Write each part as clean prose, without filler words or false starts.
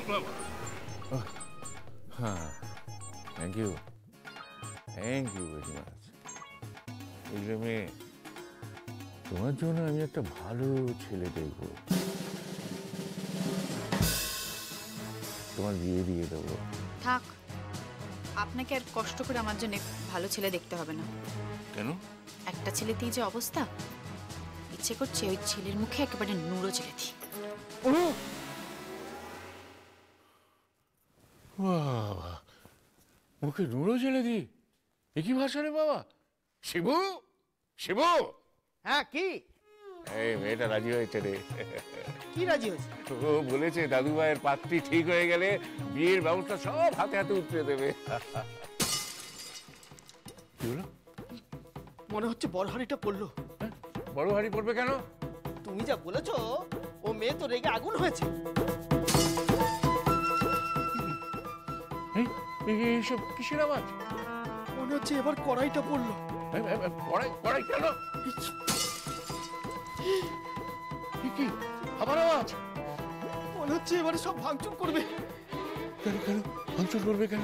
baklava. Thank you. Thank you very much. বুঝলে মেয়ে, তোমার জন্য আমি একটা ভালো ছেলে দেখব, তোমার বিয়ে দিয়ে দেবো। থাক, আপনাকে আর কষ্ট করে আমার জন্য ভালো ছেলে দেখতে হবে না। কেন? একটা ছেলেতেই যে অবস্থা, ইচ্ছে করছে ওই ছেলের মুখে একেবারে নুড়ো ছেলে দিই। মুখে নুড়ো ছেলে দি? একই ভাষা রে বাবা। শিবু, শিবু। হ্যাঁ, কি? এই মেয়েটা রাজি হয়েছে রে। কি রাজি হয়েছে? ও বলেছে দাদু ভাইয়ের পাত্রী ঠিক হয়ে গেলে বিয়ের ব্যবস্থা সব হাতে হাতে উঠতে দেবে। কি হলো? মনে হচ্ছে বড় হাড়িটা পড়লো। বড় হাড়ি পড়বে কেন? তুমি যা বলেছো, ও মেয়ে তো রেগে আগুন হয়েছে। এইসব কিসের আওয়াজ? মনে হচ্ছে এবার কড়াইটা পড়লো। কড়াই? কড়াই কেন? কি আবার আওয়াজ? মনে হচ্ছে এবারে সব ভাঙচুর করবে। কেন কেন ভাঙচুর করবে কেন?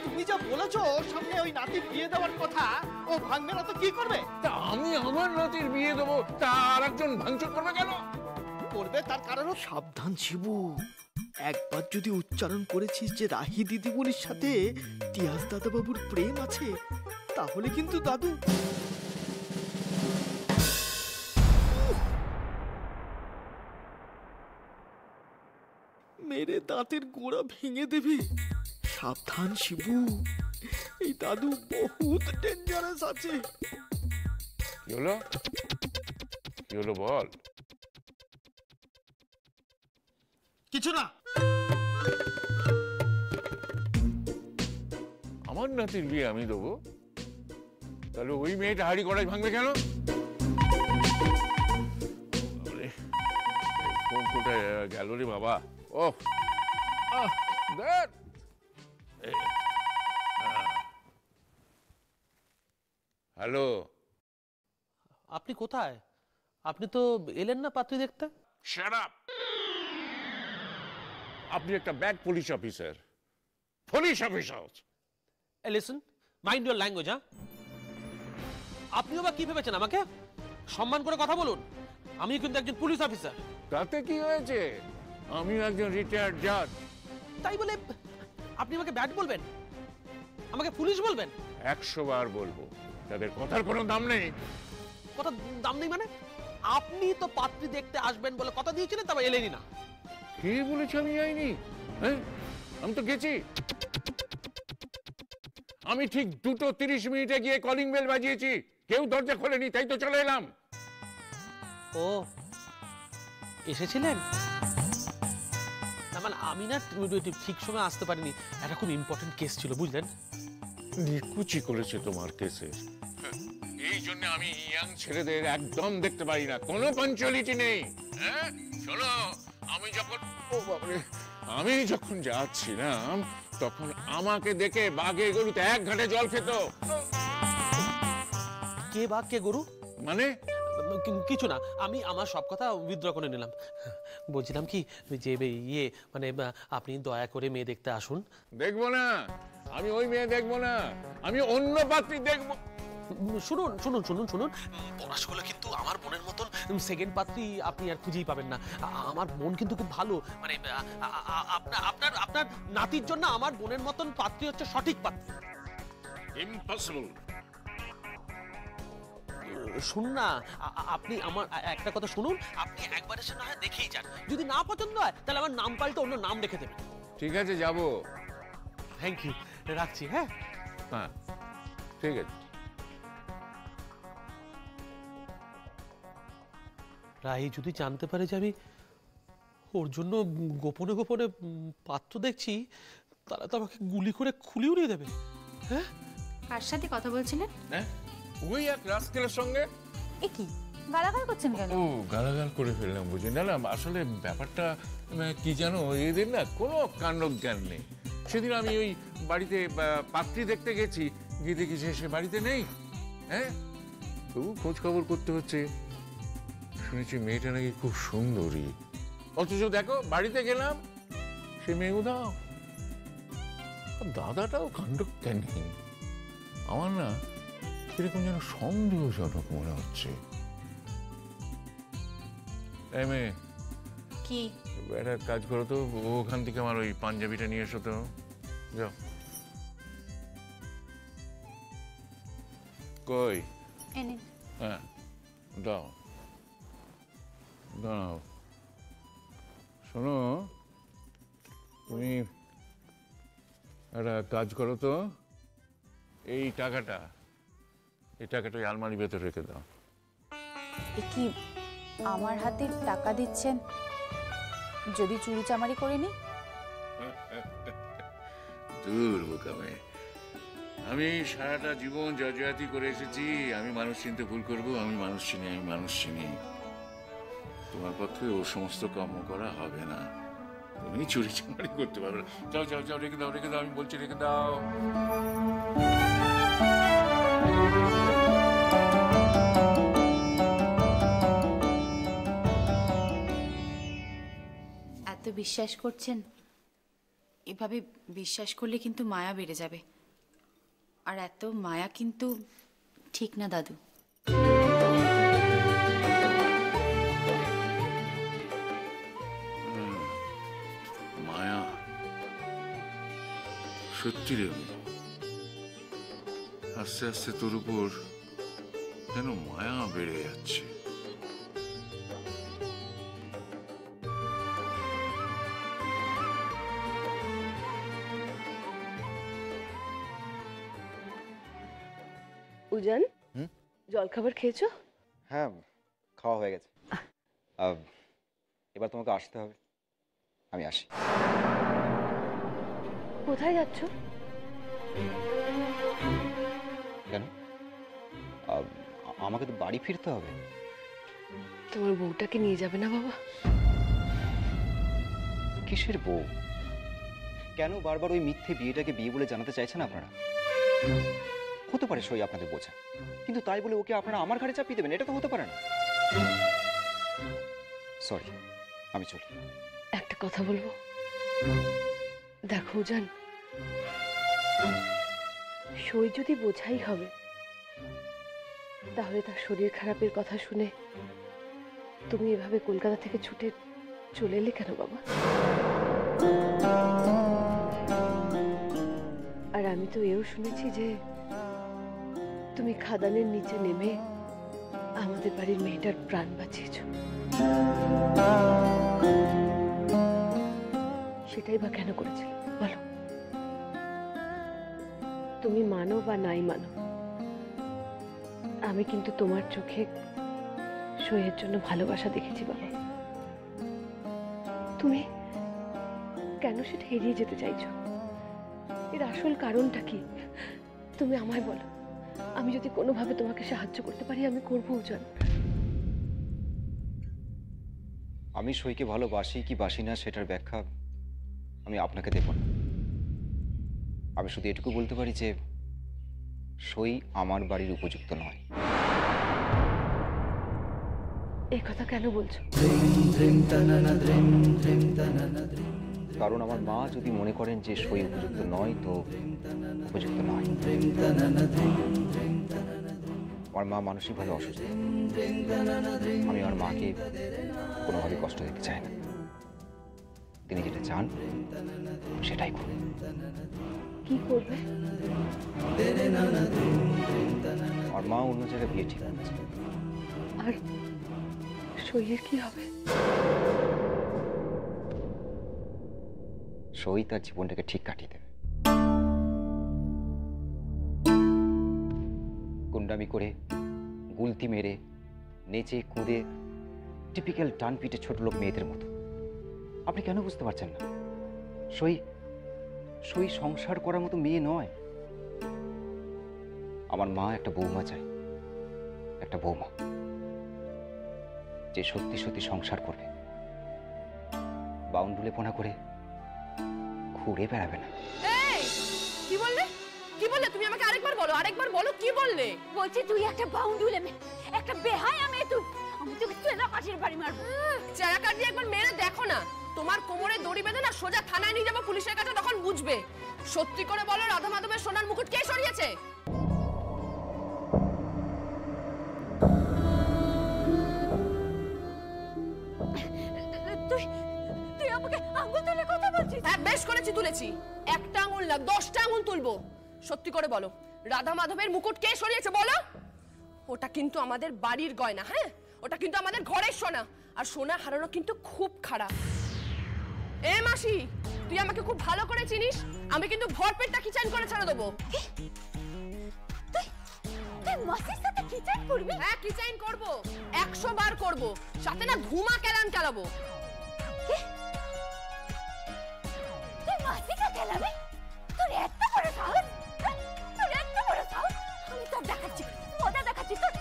তুমি যা বলেছো সামনে ওই নাতির বিয়ে দেওয়ার কথা, ও ভাঙবে না তো কি করবে? তা আমি আমার নাতির বিয়ে দেবো, তার একজন ভাঙচুর করবে কেন? করবে তার কারণও সাবধান শিবু। একবার যদি উচ্চারণ করেছিস যে রাহি দিদিমণির সাথে তিয়াস দাদাবাবুর প্রেম আছে, তাহলে কিন্তু দাদু মেরে দাঁতের গোড়া ভেঙে দেবে। সাবধান শিবু, এই দাদু বহুত ডেঞ্জারাস আছে। কি হলো? কি হলো বল? কিছু না। আমার নাতির বিয়ে আমি দেবো, তাহলে ওই মেয়েটা হাড়ি কড়াই ভাঙবে কেন? কোন কোথায় গেল রে বাবা? ও হ্যালো, আপনি কোথায়? আপনি তো এলেন না পাত্রী দেখতে। Shut up! আপনি একটা bad police officer. Police officer. Listen, mind your language. আপনিও বা কি ভেবেছেন আমাকে? সম্মান করে কথা বলুন। আমি কিন্তু একজন পুলিশ অফিসার। তাতে কি হয়েছে? আমিও একজন রিটায়ার্ড জাজ। তাই বলে আপনি আমাকে ব্যাড বলবেন, আমাকে পুলিশ বলবেন? 100 বার বলবো, তাদের কথার কোনো দাম নেই। কথা দাম নেই মানে? আপনি তো পাত্রী দেখতে আসবেন বলে কথা দিয়েছিলেন, তবে এলেনই না। কে বলেছে আমি যাইনি? আমি তো গেছি। আমি ঠিক 2:30 গিয়ে কলিং বেল বাজিয়েছি, কেউ দরজা খোলেনি, তাই তো চলে এলাম। ও এসেছিলেন? না মানে আমি না ঠিক সময় আসতে পারিনি, একটা খুব ইম্পর্টেন্ট কেস ছিল, বুঝলেন? নিকুচি করেছে তোমার কেসে। এই জন্য আমি ইয়াং ছেলেদের একদম দেখতে পারি না, কোনো পাঞ্চুয়ালিটি নেই। শোনো, আমি যখন যাচ্ছিলাম তখন আমাকে দেখে বাঘে গরুতে এক ঘাটে জল খেত। কে বাঘ কে গরু? মানে কিছু না, আমি আমার সব কথা উইথড্র করে নিলাম। বলছিলাম কি যে ইয়ে মানে আপনি দয়া করে মেয়ে দেখতে আসুন। দেখবো না, আমি ওই মেয়ে দেখবো না, আমি অন্য পাত্রী দেখবো। শুনুন শুনুন শুনুন শুনুন, পড়াশোনা কিন্তু আমার বোনের মতন সেকেন্ড পাত্রী আপনি আর খুঁজেই পাবেন না। আমার বোন কিন্তু খুব ভালো, মানে আপনার আপনার নাতির জন্য আমার বোনের মতন পাত্রী হচ্ছে সঠিক পাত্রী। ইম্পসিবল। শুনুন না, আপনি আমার একটা কথা শুনুন, আপনি একবার এসে না হয় দেখেই যান, যদি না পছন্দ হয় তাহলে আমার নাম পাল্টে অন্য নাম রেখে দেবেন। ঠিক আছে, যাবো। থ্যাংক ইউ, রাখছি। হ্যাঁ হ্যাঁ, ঠিক আছে। রাই যদি জানতে পারে যে আমি ওর জন্য গোপনে গোপনে পাত্র দেখছি, তারা তো আমাকে গুলি করে খুলি উড়িয়ে দেবে। হ্যাঁ, কার সাথে কথা বলছিলেন? ওই এক রাস্কেলের সঙ্গে। এ কি গালাগাল করছেন কেন? ও গালাগাল করে ফেললাম বুঝি। না না, আসলে ব্যাপারটা কি জানো, এদের না কোনো কাণ্ড জ্ঞান নেই। সেদিন আমি ওই বাড়িতে পাত্রী দেখতে গেছি, গিয়ে দেখি সে বাড়িতে নেই। হ্যাঁ, তবু খোঁজ খবর করতে হচ্ছে। শুনেছি মেয়েটা নাকি খুব সুন্দরী, অথচ দেখো বাড়িতে গেলাম সে মেয়ে দাও দাদাটাও কাণ্ডজ্ঞানহীন। আমার না এরকম যেন সন্দেহজনক মনে হচ্ছে। এই মেয়ে, কি একটা কাজ করো তো, ওখান থেকে আমার ওই পাঞ্জাবিটা নিয়ে এসো তো, যাও। কই? এনে হ্যাঁ দাও, দাও। শোনো, তুমি একটা কাজ করো তো, এই টাকাটা ওই আলমারির ভেতরে রেখে দাও। এ কি আমার হাতে টাকা দিচ্ছেন যদি চুরি চামারি করে নি? দূর বোকামে, আমি সারাটা জীবন জয়জয়াতি করে এসেছি। আমি মানুষ চিনতে ভুল করবো? আমি মানুষ চিনি। তোমার পক্ষে ও সমস্ত কর্ম করা হবে না। তুমি চুরি চামারি করতে পারো না। যাও যাও যাও, রেখে দাও, আমি বলছি রেখে দাও। এত বিশ্বাস করছেন, এভাবে বিশ্বাস করলে কিন্তু মায়া বেড়ে যাবে। আর এত মায়া কিন্তু ঠিক না দাদু। মায়া সত্যি রে, আস্তে আস্তে তোর উপর যেন মায়া বেড়ে যাচ্ছে। উজান, জলখাবার খেয়েছো? হ্যাঁ, খাওয়া হয়ে গেছে। এবার তোমাকে আসতে হবে, আমি আসি। কোথায় যাচ্ছ? কেন? আমাকে তো বাড়ি ফিরতে হবে। তোমার বউটাকে নিয়ে যাবে না বাবা? কিসের বউ? কেন বারবার ওই মিথ্যে বিয়েটাকে বিয়ে বলে জানাতে চাইছেন আপনারা? হতে পারে সই আপনাদের বোঝা, কিন্তু তাই বলে ওকে আপনারা আমার ঘাড়ে চাপিয়ে দেবেন, এটা তো হতে পারে না। সরি, আমি চলি। একটা কথা বলবো? দেখো উজান, সই যদি বোঝাই হবে, তাহলে তার শরীর খারাপের কথা শুনে তুমি এভাবে কলকাতা থেকে ছুটে চলে এলে কেন বাবা? আর আমি তো এও শুনেছি যে তুমি খাদানের নিচে নেমে আমাদের বাড়ির মেয়েটার প্রাণ বাঁচিয়েছ। সেটাই বা কেন করেছিল বলো? তুমি মানো বা নাই মানো, আমি কিন্তু তোমার চোখে সইয়ের জন্য ভালোবাসা দেখেছি বাবা। তুমি কেন সেটা এড়িয়ে যেতে চাইছো? এর আসল কারণটা কি তুমি আমায় বলো। আমি যদি কোনোভাবে তোমাকে সাহায্য করতে পারি আমি করবো উজান। আমি সইকে ভালোবাসি কি বাসি না সেটার ব্যাখ্যা আমি আপনাকে দেব না। আমি শুধু এটুকু বলতে পারি যে সই আমার বাড়ির উপযুক্ত নয়। এই কথা কেন বলছো? কারণ আমার মা যদি মনে করেন যে সই উপযুক্ত নয় তো উপযুক্ত নয়। আমার মা মানসিকভাবে অসুস্থ। আমি আমার মাকে কোনোভাবে কষ্ট দিতে চাই না। তিনি যেটা চান সেটাই করুন। কি করবে? আমার মা অন্য জায়গায় বিয়ে ঠিক করেছে। আর সইয়ের কি হবে? সই তার জীবনটাকে ঠিক কাটিয়ে দেবে। গুন্ডামি করে, গুলতি মেরে, নেচে কুঁদে, টিপিক্যাল ডান পিটে ছোট লোক মেয়েদের মতো। আপনি কেন বুঝতে পারছেন না? সই সই সংসার করার মতো মেয়ে নয়। আমার মা একটা বৌমা চায়, একটা বৌমা যে সত্যি সত্যি সংসার করবে, বাউন্ডুলেপনা করে ঘুরে বেড়াবে না। কি বললে? কি বললে তুমি? আমাকে আরেকবার বলো কি বললে? বলছি তুই একটা বাউন্ডুলে মেয়ে, একটা বেহায়া মেয়ে তুই। আমি তোকে চেনা কাঠির বাড়ি মারবো। চেনা কাঠি একবার মেরে দেখো না, তোমার কোমরে দড়ি বেঁধে না সোজা থানায় নিয়ে যাবো পুলিশের কাছে, তখন বুঝবে। সত্যি করে বলো, রাধা মাধবের সোনার মুকুট কে সরিয়েছে? তুই আমাকে আঙ্গুল তুলে কথা বলছিস? হ্যাঁ, বেশ করেছি, তুলেছি। একটা আঙ্গুল না, 10টা আঙ্গুল তুলবো। সত্যি করে বলো, রাধা মাধবের মুকুট কে সরিয়েছে বলো? ওটা কিন্তু আমাদের বাড়ির গয়না, হ্যাঁ, ওটা কিন্তু আমাদের ঘরের সোনা, আর সোনা হারানো কিন্তু খুব খারাপ। এ মাসি, তুই আমাকে খুব ভালো করে চিনিস, আমি কিন্তু ভরপেটটা কিচাইন করে ছেড়ে দেবো। তুই মাসির সাথে কিচাইন করবি? হ্যাঁ, কিচাইন করব, 100 বার করব, সাথে না ধুমা কেলান চালাবো। তুই মাসিকে খেলাবি? তোর এত বড় সাহস? তোর এত বড় সাহস? আমি তোর দেখাচ্ছি, মজা দেখাচ্ছি তোর।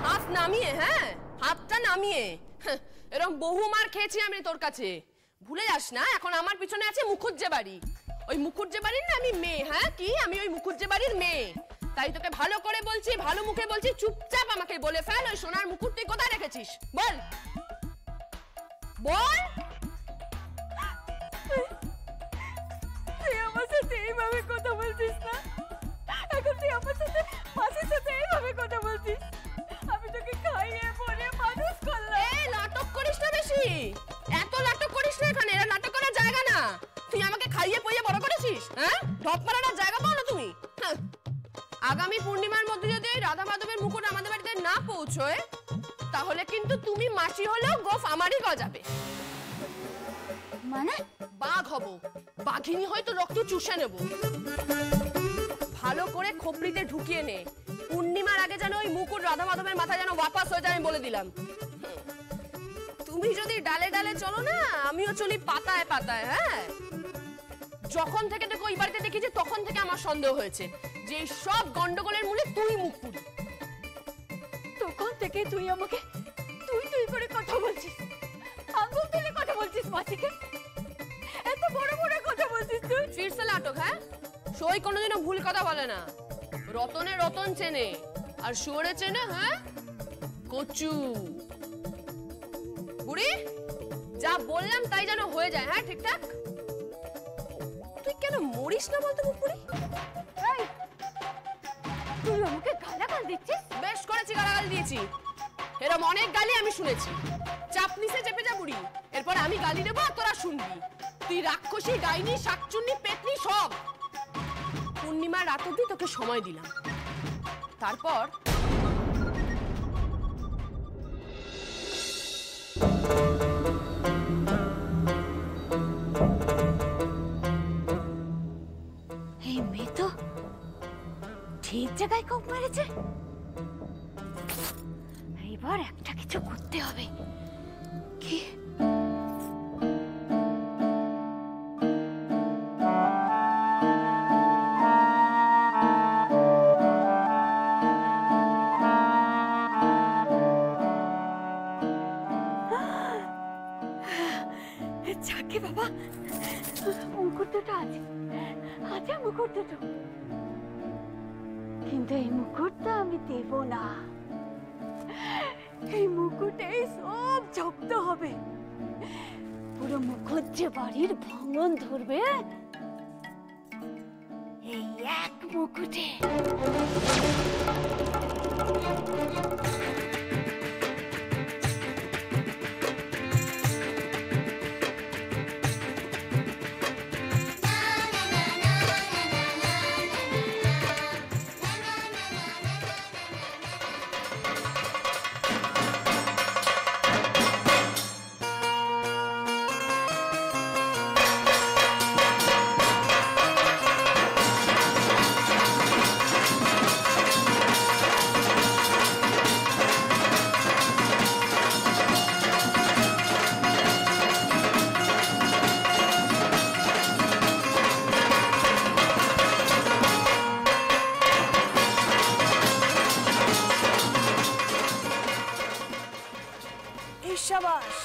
হাত নামিয়ে, হ্যাঁ, হাতটা নামিয়ে। এরকম বহু মার খেয়েছি আমি তোর কাছে, ভুলে যাস না। এখন আমার পিছনে আছে মুখুজ্জে বাড়ি, ওই মুখুজ্জে বাড়ির না আমি মেয়ে। হ্যাঁ, কি আমি ওই মুখুজ্জে বাড়ির মেয়ে? তাই তোকে ভালো করে বলছি, ভালো মুখে বলছি, চুপচাপ আমাকে বলে ফেল, ওই সোনার মুকুট তুই কোথায় রেখেছিস? বল বল। তুই আমার সাথে এইভাবে কথা বলছিস না? এখন তুই আমার সাথে মাসির সাথে এইভাবে কথা বলছিস? আমি তোকে খাইয়ে পরে মানুষ করলাম। এই নাটক করিস না বেশি, এত নাটক করিস না, এখানে এটা নাটক করার জায়গা না। তুই আমাকে খাইয়ে পইয়ে বড় করেছিস, হ্যাঁ? ঢপ মারার জায়গা পাও না তুমি। আগামী পূর্ণিমার মধ্যে যদি রাধা মাধবের মুকুট আমাদের বাড়িতে না পৌঁছয়, তাহলে কিন্তু তুমি মাসি হলেও গোফ আমারই গজাবে। মানে বাঘ হব, বাঘিনী হয়তো রক্ত চুষে নেব। ভালো করে খোপড়িতে ঢুকিয়ে নে, পূর্ণিমার আগে যেন ওই মুকুট রাধা মাধবের মাথায় যেন ওয়াপাস হয়ে যায়, আমি বলে দিলাম। তুমি যদি ডালে ডালে চলো না, আমিও চলি পাতায় পাতায়। হ্যাঁ, যখন থেকে তোকে ওই বাড়িতে দেখেছি তখন থেকে আমার সন্দেহ হয়েছে যে এই সব গন্ডগোলের মূলে তুই মুকুট। তখন থেকে তুই আমাকে তুই করে কথা বলছিস, আঙ্গুল তুলে কথা বলছিস মাসিকে, এত বড় বড় কথা বলছিস তুই। ফিরছে নাটক। হ্যাঁ, সই কোনোদিনও ভুল কথা বলে না। রতনে রতন চেনে, আর শুয়োরে চেনে হ্যাঁ কচু। বুড়ি, যা বললাম তাই যেন হয়ে যায়। হ্যাঁ, ঠিকঠাক। তুই কেন মরিস না বলতো মুখপুরি? তুই আমাকে গালাগাল দিচ্ছিস? বেশ করেছি, গালাগাল দিয়েছি। এরকম অনেক গালি আমি শুনেছি। চাপ নিচে চেপে যা বুড়ি, এরপর আমি গালি দেবো আর তোরা শুনবি। তুই রাক্ষসী, ডাইনি, শাকচুন্নি, পেতনি সব। পূর্ণিমার রাত অবধি তোকে সময় দিলাম, তারপর এই মেয়ে তো ঠিক জায়গায় কোপ মেরেছে। এইবার একটা কিছু করতে হবে। কি? যাকে বাবা, মুকুট দুটো আছে, আছে মুকুট দুটো, কিন্তু এই মুকুটটা আমি দেব না। এই মুকুটে সব জব্দ হবে, পুরো মুখুজ্জে বাড়ির ভাঙন ধরবে এই এক মুকুটে। শাবাশ,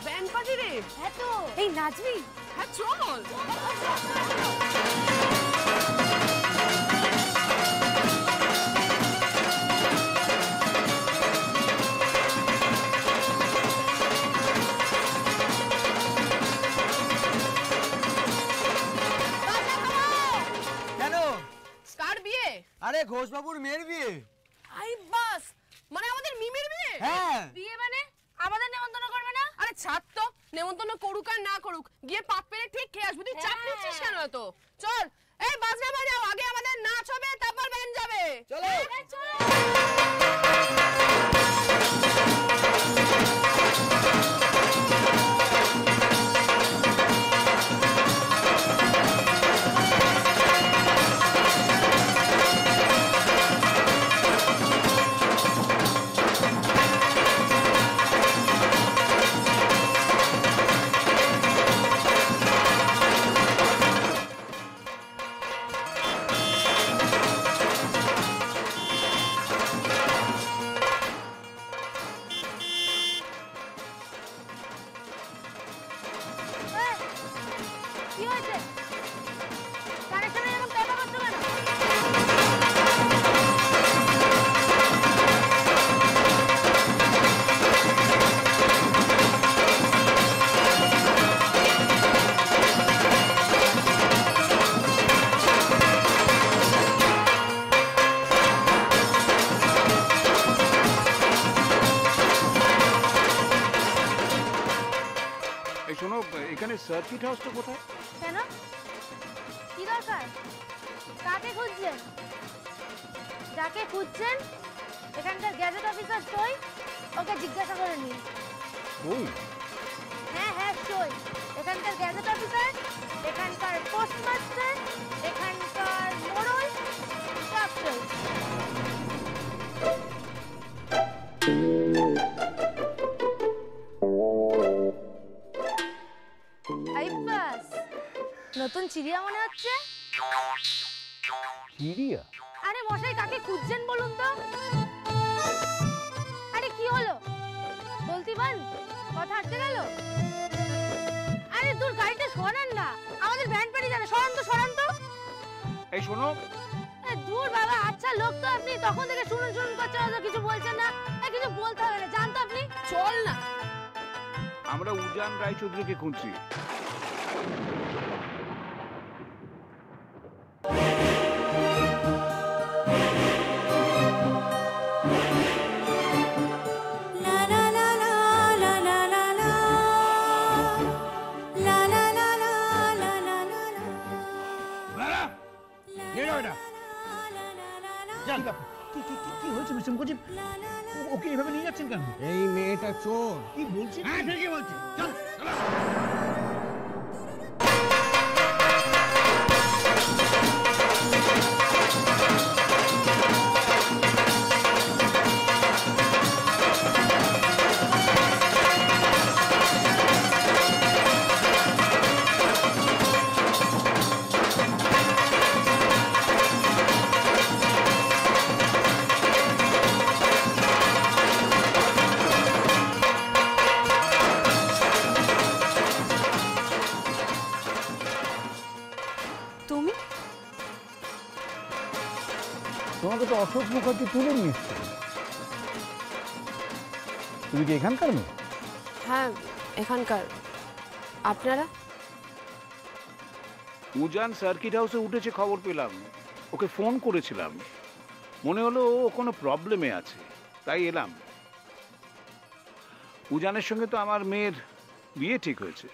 ব্যান্ড পার্টি রে। হ্যাঁ তো, এই নাচবি? হ্যাঁ চল। আরে ঘোষবাবুর মেয়ের বিয়ে। আই বাস, মানে আমাদের মিমির বিয়ে? হ্যাঁ। বিয়ে মানে আমাদের নেমন্তন্ন করবে না? আরে ছাড় তো, নেমন্তন্ন করুক আর না করুক, গিয়ে পাত পেরে ঠিক খেয়ে আসবো। তুই চাপ নিচ্ছিস কেন তো? চল, এই বাজনা বাজাও, আগে আমাদের নাচ হবে, তারপর ব্যান্ড যাবে। চলো। কি হয়েছে? কানেকশনে এরকম টাকা করছো কেন? এই শোনো, এখানে সার্কিট হাউসটা কোথায়? কেন? কি দরকার? কাকে খুঁজছেন? যাকে খুঁজছেন এখানকার গ্যাজেট অফিসার সই, ওকে জিজ্ঞাসা করে নিন। ওই হ্যাঁ হ্যাঁ সই, এখানকার গ্যাজেট অফিসার, এখানকার পোস্টমাস্টার, এখানকার মোড়ল, সব সই। আই বাস, নতুন চিড়িয়া মনে হচ্ছে। চিড়িয়া? আরে মশাই, কাকে খুঁজছেন বলুন তো? আরে কি হলো? বলতি বল, কথা আটকে গেল? আরে তোর গাড়িটা সরান না, আমাদের ভ্যান পাড়ি যাবে। সরান তো, সরান তো। এই শোনো, দূর বাবা, আচ্ছা লোক তো আপনি, তখন থেকে শুনুন শুনুন করছেন, অত কিছু বলছেন না। কিছু বলতে হবে না, জান তো আপনি। চল না। আমরা উজান রায়চৌধুরীকে খুঁজছি। কি হয়েছে মিস্টার মুখার্জি? ওকে এভাবে নিয়ে যাচ্ছেন কেন? এই মেয়েটা চোর। কি বলছেন? হ্যাঁ ঠিকই বলছি। চল তোমাকে তো অশোক মুখার্জি তুলে নিয়ে এসছে। তুমি কি এখানকার মেয়ে? হ্যাঁ এখানকার। আপনারা? উজান সার্কিট হাউসে উঠেছে খবর পেলাম, ওকে ফোন করেছিলাম, মনে হলো ও কোনো প্রবলেমে আছে, তাই এলাম। উজানের সঙ্গে তো আমার মেয়ের বিয়ে ঠিক হয়েছে।